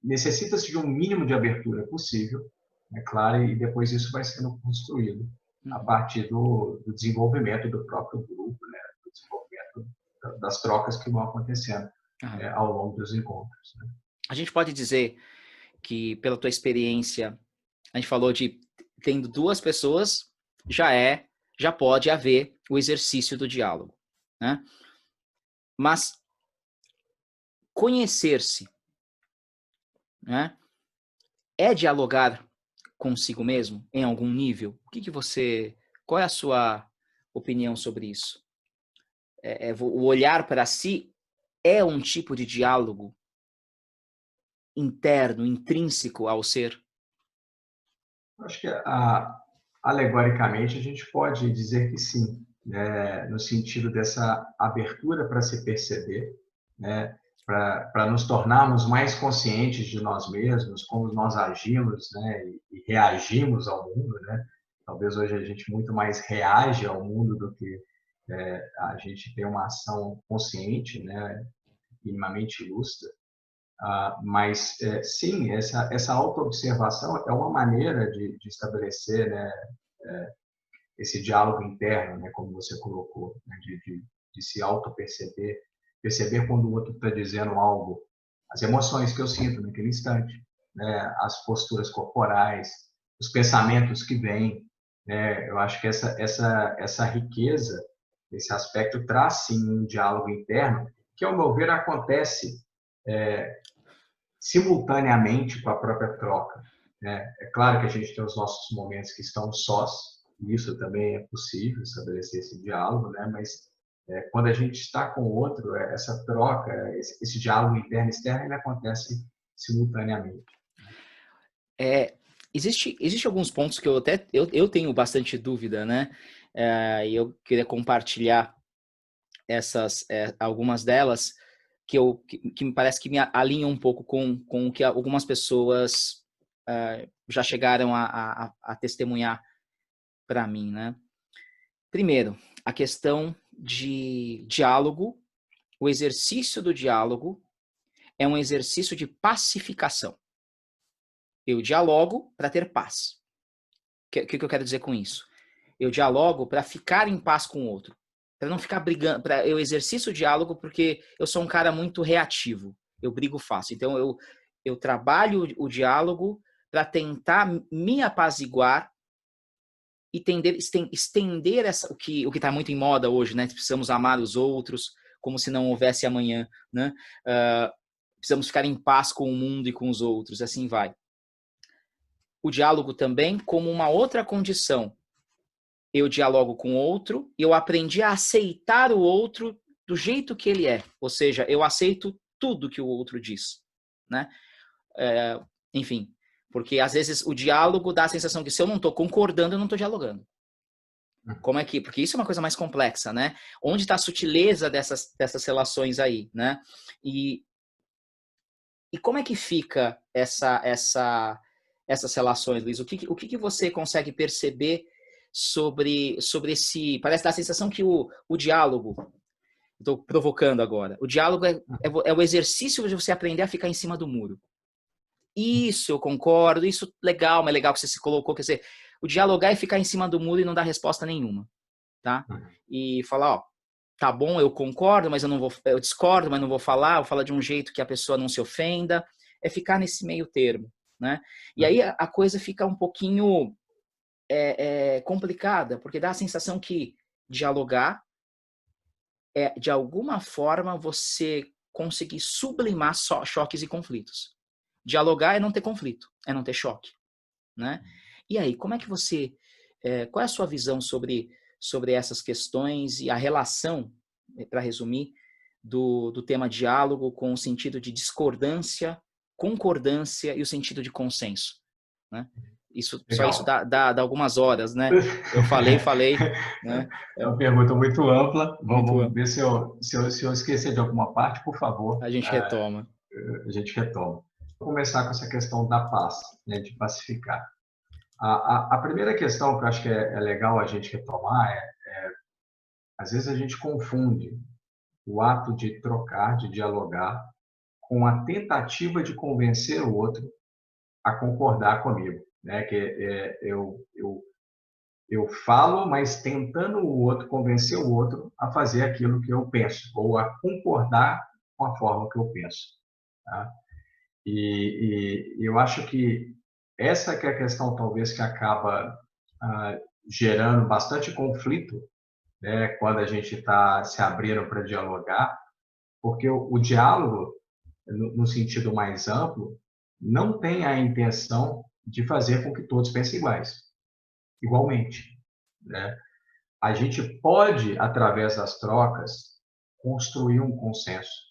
Necessita-se de um mínimo de abertura possível, é claro, e depois isso vai sendo construído a Uhum. partir do desenvolvimento do próprio grupo, né, do desenvolvimento das trocas que vão acontecendo Aham. ao longo dos encontros. Né? A gente pode dizer que, pela tua experiência, a gente falou de tendo duas pessoas, já pode haver o exercício do diálogo, né? Mas conhecer-se, né, é dialogar consigo mesmo em algum nível? Qual é a sua opinião sobre isso? O olhar para si é um tipo de diálogo interno, intrínseco ao ser? Acho que alegoricamente a gente pode dizer que sim, né? No sentido dessa abertura para se perceber, né? Para nos tornarmos mais conscientes de nós mesmos, como nós agimos, né? E reagimos ao mundo, né? Talvez hoje a gente muito mais reage ao mundo do que a gente tem uma ação consciente, né? Minimamente lúcida. Mas, sim, essa autoobservação é uma maneira de estabelecer, né, esse diálogo interno, né, como você colocou, né, de se auto-perceber, perceber quando o outro está dizendo algo, as emoções que eu sinto naquele instante, né, as posturas corporais, os pensamentos que vêm. Né, eu acho que essa riqueza, esse aspecto traz, sim, um diálogo interno, que, ao meu ver, acontece simultaneamente com a própria troca. Né? É claro que a gente tem os nossos momentos que estão sós, e isso também é possível, estabelecer esse diálogo, né? Mas quando a gente está com o outro, essa troca, esse diálogo interno e externo, ele acontece simultaneamente. Existe alguns pontos que eu tenho bastante dúvida, né? E eu queria compartilhar algumas delas que me parece que me alinham um pouco com o que algumas pessoas já chegaram a testemunhar para mim, né? Primeiro, a questão de diálogo, o exercício do diálogo é um exercício de pacificação. Eu dialogo para ter paz. O que eu quero dizer com isso? Eu dialogo para ficar em paz com o outro, para não ficar brigando. Eu exercito o diálogo porque eu sou um cara muito reativo. Eu brigo fácil. Então eu trabalho o diálogo para tentar me apaziguar e estender o que está muito em moda hoje, né? Precisamos amar os outros como se não houvesse amanhã, né? Precisamos ficar em paz com o mundo e com os outros, assim vai. O diálogo também como uma outra condição. Eu dialogo com o outro e eu aprendi a aceitar o outro do jeito que ele é. Ou seja, eu aceito tudo que o outro diz, né? Enfim, porque às vezes o diálogo dá a sensação que se eu não estou concordando, eu não estou dialogando. Como é que? Porque isso é uma coisa mais complexa, né? Onde está a sutileza dessas relações aí, né? E como é que fica essas relações, Luiz? O que você consegue perceber sobre esse... Parece dar a sensação que o diálogo, estou provocando agora, o diálogo é o exercício de você aprender a ficar em cima do muro. Isso, eu concordo, isso legal, mas legal que você se colocou, quer dizer, o dialogar é ficar em cima do muro e não dar resposta nenhuma, tá? E falar, ó, tá bom, eu concordo, mas eu discordo, mas não vou falar de um jeito que a pessoa não se ofenda, é ficar nesse meio termo, né? E aí a coisa fica um pouquinho complicada, porque dá a sensação que dialogar é, de alguma forma, você conseguir sublimar choques e conflitos. Dialogar é não ter conflito, é não ter choque, né? E aí, como é que qual é a sua visão sobre essas questões e a relação, para resumir, do tema diálogo com o sentido de discordância, concordância e o sentido de consenso, né? Só isso Legal. dá algumas horas, né? Eu falei, né? É uma pergunta muito ampla. Muito Vamos amplo. ver se eu esquecer de alguma parte, por favor, A gente retoma. a gente retoma. Vou começar com essa questão da paz, né, de pacificar. A primeira questão que eu acho que é legal a gente retomar às vezes a gente confunde o ato de trocar, de dialogar, com a tentativa de convencer o outro a concordar comigo, né? Que eu falo, mas tentando o outro, convencer o outro a fazer aquilo que eu penso, ou a concordar com a forma que eu penso. Tá? E eu acho que essa que é a questão, talvez, que acaba gerando bastante conflito, né, quando a gente está se abrindo para dialogar, porque o diálogo, no sentido mais amplo, não tem a intenção de fazer com que todos pensem igualmente, né? A gente pode, através das trocas, construir um consenso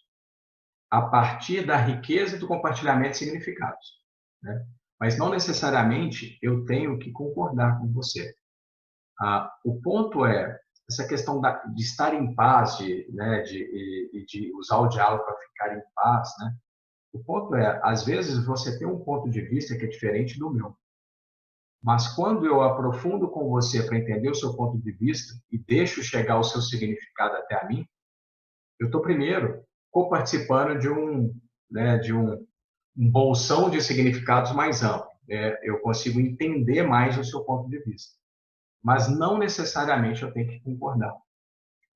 a partir da riqueza do compartilhamento de significados, né? Mas não necessariamente eu tenho que concordar com você. O ponto é essa questão de estar em paz, né, de usar o diálogo para ficar em paz, né? O ponto é, às vezes você tem um ponto de vista que é diferente do meu. Mas quando eu aprofundo com você para entender o seu ponto de vista e deixo chegar o seu significado até a mim, eu estou primeiro co-participando de um bolsão de significados mais amplo. Eu consigo entender mais o seu ponto de vista. Mas não necessariamente eu tenho que concordar.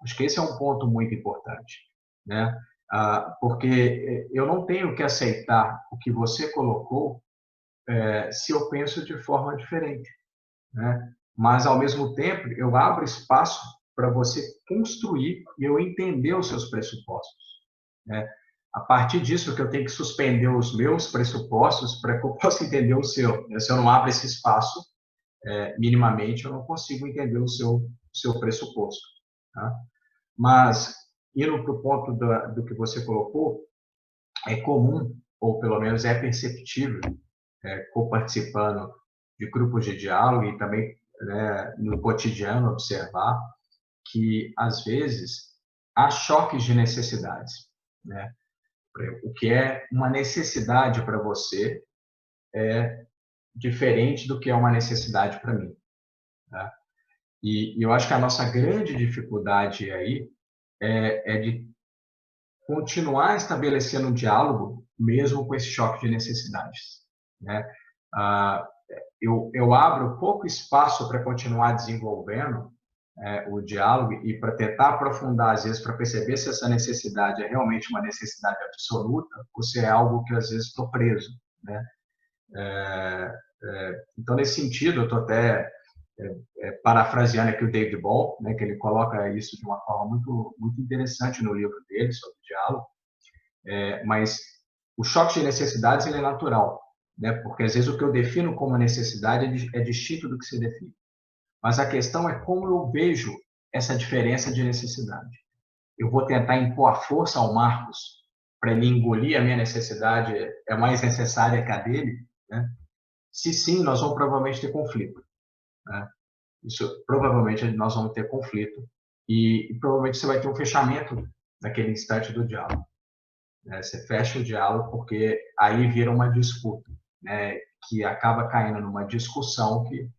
Acho que esse é um ponto muito importante, né? Porque eu não tenho que aceitar o que você colocou se eu penso de forma diferente, né? Mas, ao mesmo tempo, eu abro espaço para você construir e eu entender os seus pressupostos, né? A partir disso que eu tenho que suspender os meus pressupostos para que eu possa entender o seu. Se eu não abro esse espaço, minimamente, eu não consigo entender o seu pressuposto. Tá? Mas, indo para o ponto do que você colocou, é comum, ou pelo menos é perceptível, co-participando de grupos de diálogo e também, né, no cotidiano observar que, às vezes, há choques de necessidades, né? O que é uma necessidade para você é diferente do que é uma necessidade para mim. Tá? E eu acho que a nossa grande dificuldade aí é de continuar estabelecendo um diálogo mesmo com esse choque de necessidades, né? Eu abro pouco espaço para continuar desenvolvendo o diálogo e para tentar aprofundar, às vezes, para perceber se essa necessidade é realmente uma necessidade absoluta ou se é algo que, às vezes, estou preso, né? Então, nesse sentido, eu estou até parafraseando aqui o David Ball, né, que ele coloca isso de uma forma muito, muito interessante no livro dele sobre o diálogo, mas o choque de necessidades ele é natural, né, porque às vezes o que eu defino como necessidade é distinto do que se define. Mas a questão é como eu vejo essa diferença de necessidade. Eu vou tentar impor a força ao Marcos para ele engolir a minha necessidade é mais necessária que a dele, né? Se sim, nós vamos provavelmente ter conflito, né? Isso provavelmente nós vamos ter conflito e provavelmente você vai ter um fechamento naquele instante do diálogo, né? Você fecha o diálogo porque aí vira uma disputa, né? Que acaba caindo numa discussão que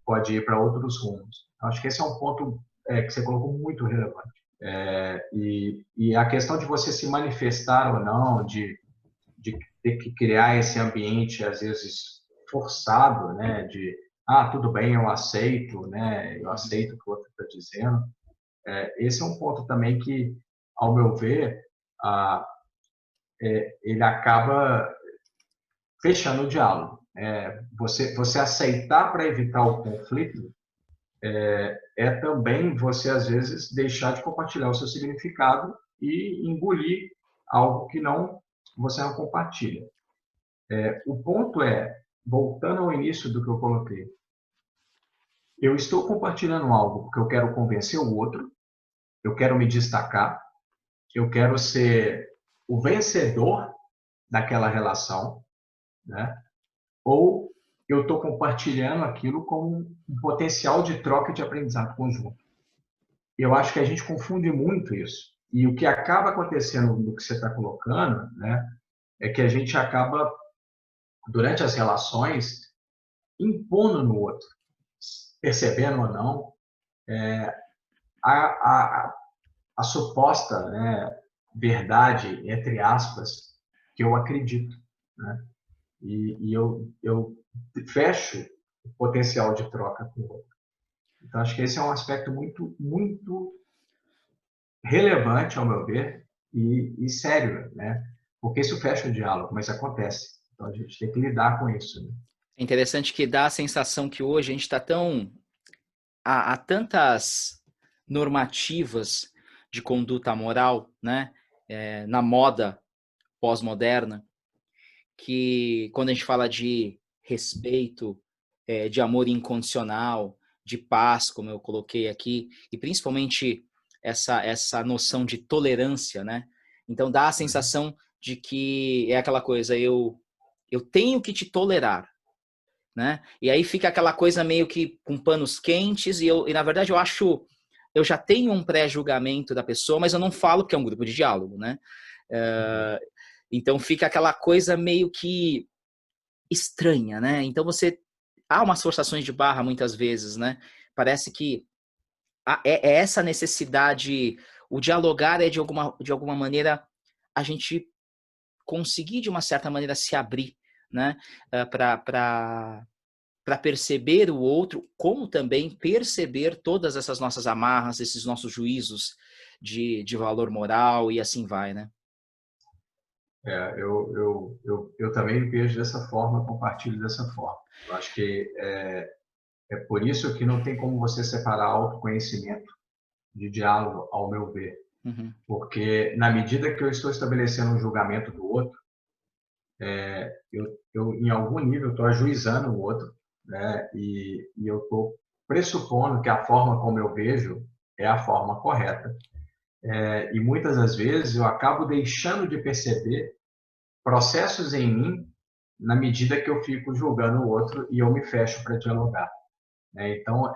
pode ir para outros rumos. Acho que esse é um ponto que você colocou muito relevante. E a questão de você se manifestar ou não, de ter que criar esse ambiente, às vezes, forçado, né? De, tudo bem, eu aceito, né? Eu aceito o que o outro está dizendo. Esse é um ponto também que, ao meu ver, ele acaba fechando o diálogo. Você aceitar para evitar o conflito também você, às vezes, deixar de compartilhar o seu significado e engolir algo que você não compartilha. O ponto voltando ao início do que eu coloquei, eu estou compartilhando algo porque eu quero convencer o outro, eu quero me destacar, eu quero ser o vencedor daquela relação, né? Ou eu estou compartilhando aquilo como um potencial de troca e de aprendizado conjunto. Eu acho que a gente confunde muito isso. E o que acaba acontecendo no que você está colocando, né, é que a gente acaba, durante as relações, impondo no outro, percebendo ou não, a, a, a suposta, né, verdade, entre aspas, que eu acredito. Né? E eu fecho o potencial de troca com o outro. Então, acho que esse é um aspecto muito, muito relevante, ao meu ver, e sério, né? Porque isso fecha o diálogo, mas acontece. Então, a gente tem que lidar com isso. Né? É interessante que dá a sensação que hoje a gente está tão... Há tantas normativas de conduta moral, né? Na moda pós-moderna, que quando a gente fala de respeito, de amor incondicional, de paz, como eu coloquei aqui, e principalmente essa noção de tolerância, né? Então dá a sensação de que é aquela coisa, eu tenho que te tolerar, né? E aí fica aquela coisa meio que com panos quentes, e na verdade eu já tenho um pré-julgamento da pessoa, mas eu não falo porque é um grupo de diálogo, né? Então fica aquela coisa meio que estranha, né? Então há umas forçações de barra muitas vezes, né? Parece que é essa necessidade, o dialogar é de alguma maneira a gente conseguir de uma certa maneira se abrir, né? Para perceber o outro, como também perceber todas essas nossas amarras, esses nossos juízos de valor moral e assim vai, né? Eu também vejo dessa forma, compartilho dessa forma. Eu acho que é por isso que não tem como você separar autoconhecimento de diálogo, ao meu ver. Uhum. Porque na medida que eu estou estabelecendo um julgamento do outro, eu em algum nível estou ajuizando o outro, né? E eu estou pressupondo que a forma como eu vejo é a forma correta. E muitas das vezes eu acabo deixando de perceber processos em mim na medida que eu fico julgando o outro e eu me fecho para dialogar. Né? Então,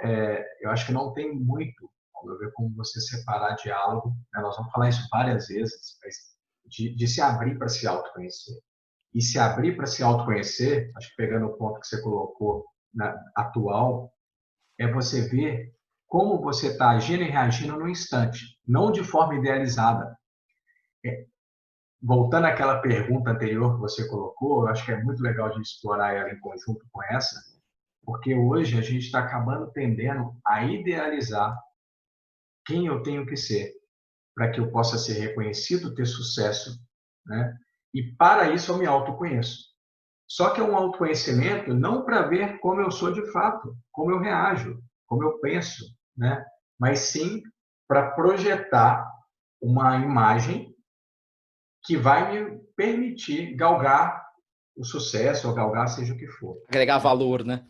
eu acho que não tem muito, ao meu ver, como você separar diálogo. Né? Nós vamos falar isso várias vezes, mas de se abrir para se autoconhecer. E se abrir para se autoconhecer, acho que pegando o ponto que você colocou atual, é você ver como você está agindo e reagindo no instante, não de forma idealizada. Voltando àquela pergunta anterior que você colocou, eu acho que é muito legal de explorar ela em conjunto com essa, porque hoje a gente está acabando tendendo a idealizar quem eu tenho que ser para que eu possa ser reconhecido, ter sucesso, né? E para isso eu me autoconheço. Só que é um autoconhecimento não para ver como eu sou de fato, como eu reajo, como eu penso, né? Mas sim para projetar uma imagem que vai me permitir galgar o sucesso ou galgar seja o que for. Agregar Né? valor, né?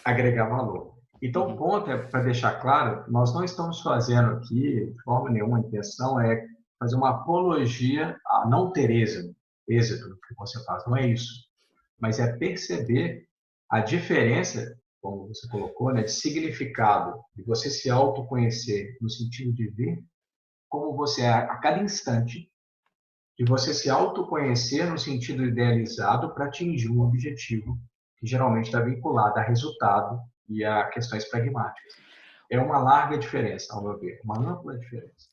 Agregar valor. Então, o ponto é, para deixar claro, nós não estamos fazendo aqui, de forma nenhuma, a intenção é fazer uma apologia a não ter êxito no que você faz. Não é isso. Mas é perceber a diferença, como você colocou, né, de significado, de você se autoconhecer no sentido de ver como você é a cada instante, de você se autoconhecer no sentido idealizado para atingir um objetivo que geralmente está vinculado a resultado e a questões pragmáticas. É uma larga diferença, ao meu ver, uma ampla diferença.